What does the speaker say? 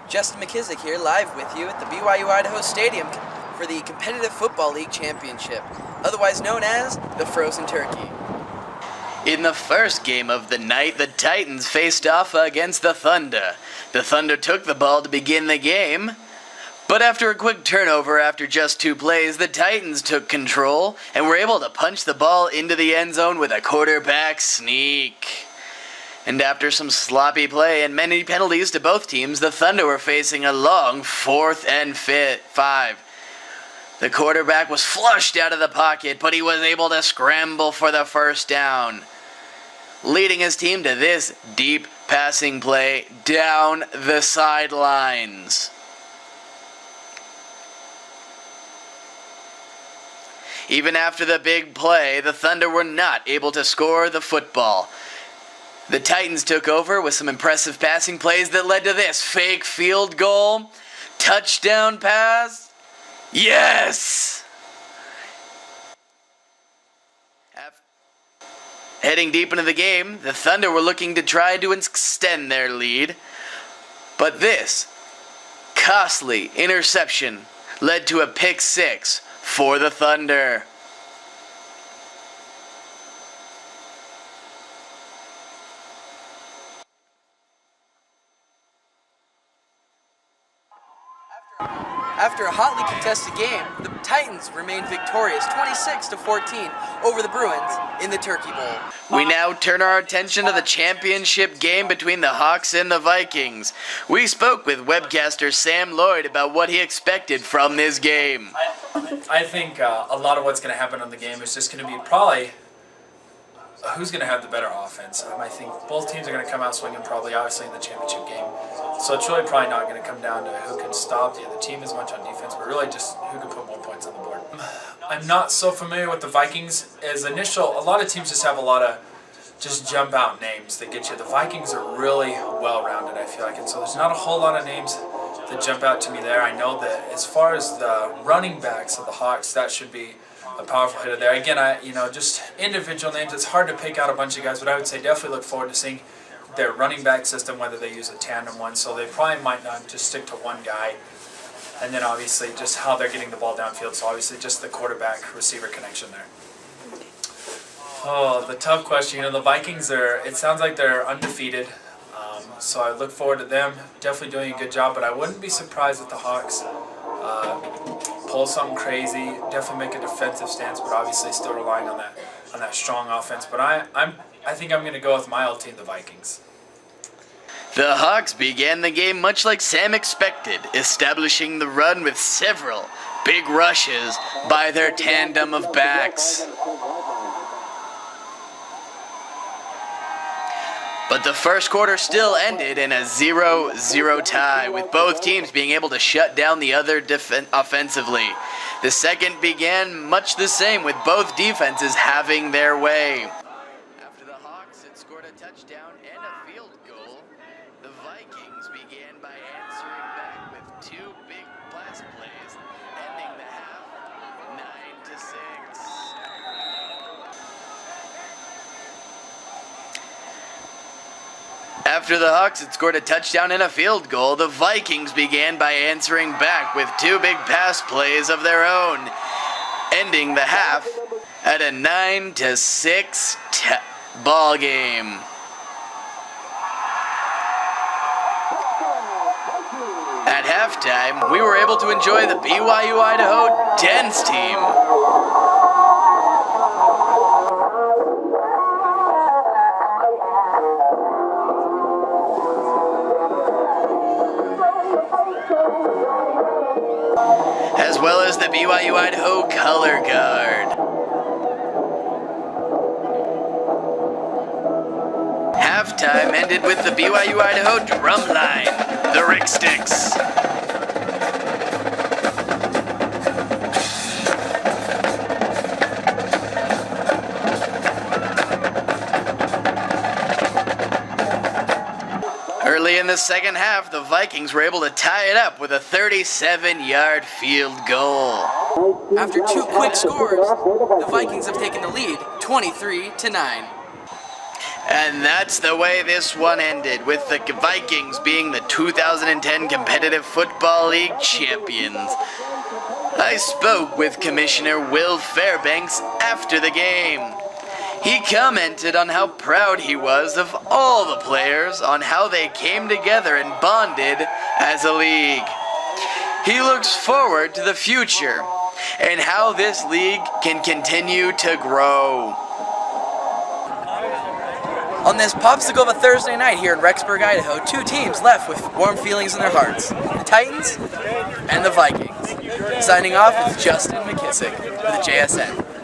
Justin McKissick here, live with you at the BYU Idaho Stadium for the Competitive Football League Championship, otherwise known as the Frozen Turkey. In the first game of the night, the Titans faced off against the Thunder. The Thunder took the ball to begin the game, but after a quick turnover after just 2 plays, the Titans took control and were able to punch the ball into the end zone with a quarterback sneak. And after some sloppy play and many penalties to both teams, the Thunder were facing a long 4th and 5. The quarterback was flushed out of the pocket, but he was able to scramble for the first down, leading his team to this deep passing play down the sidelines. Even after the big play, the Thunder were not able to score the football. The Titans took over with some impressive passing plays that led to this fake field goal, touchdown pass. Yes! Heading deep into the game, the Thunder were looking to try to extend their lead, but this costly interception led to a pick 6 for the Thunder. After a hotly contested game, the Titans remained victorious 26-14 over the Bruins in the Turkey Bowl. We now turn our attention to the championship game between the Hawks and the Vikings. We spoke with webcaster Sam Lloyd about what he expected from this game. I think a lot of what's going to happen on the game is just going to be probably who's going to have the better offense. I think both teams are going to come out swinging probably, obviously, in the championship game. So it's really probably not going to come down to who can stop the other team as much on defense, but really just who can put more points on the board. I'm not so familiar with the Vikings. As initial, a lot of teams just have a lot of just jump out names that get you. The Vikings are really well-rounded, I feel like, and so there's not a whole lot of names that jump out to me there. I know that as far as the running backs of the Hawks, that should be a powerful hitter there. Again, just individual names, it's hard to pick out a bunch of guys, but I would say definitely look forward to seeing their running back system, whether they use a tandem one, so they probably might not just stick to one guy. And then obviously just how they're getting the ball downfield, so obviously just the quarterback-receiver connection there. Oh, the tough question. The Vikings it sounds like they're undefeated, so I look forward to them definitely doing a good job, but I wouldn't be surprised if the Hawks pull something crazy, definitely make a defensive stance, but obviously still relying on that strong offense. But I think I'm going to go with my old team, the Vikings. The Hawks began the game much like Sam expected, establishing the run with several big rushes by their tandem of backs. But the first quarter still ended in a 0-0 tie, with both teams being able to shut down the other offensively. The second began much the same, with both defenses having their way. After the Hawks had scored a touchdown and a field goal, the Vikings began by answering back with 2 big pass plays, ending the half 9-6. After the Hawks had scored a touchdown and a field goal, the Vikings began by answering back with 2 big pass plays of their own, ending the half at a 9-6 ball game. At halftime, we were able to enjoy the BYU Idaho Dens team. As well as the BYU Idaho Color Guard. Halftime ended with the BYU Idaho Drumline, the Rick Sticks. Early in the second half, the Vikings were able to tie it up with a 37-yard field goal. After 2 quick scores, the Vikings have taken the lead 23-9. And that's the way this one ended, with the Vikings being the 2010 Competitive Football League champions. I spoke with Commissioner Will Fairbanks after the game. He commented on how proud he was of all the players, on how they came together and bonded as a league. He looks forward to the future and how this league can continue to grow. On this popsicle of a Thursday night here in Rexburg, Idaho, two teams left with warm feelings in their hearts. The Titans and the Vikings. Signing off is Justin McKissick for the JSN.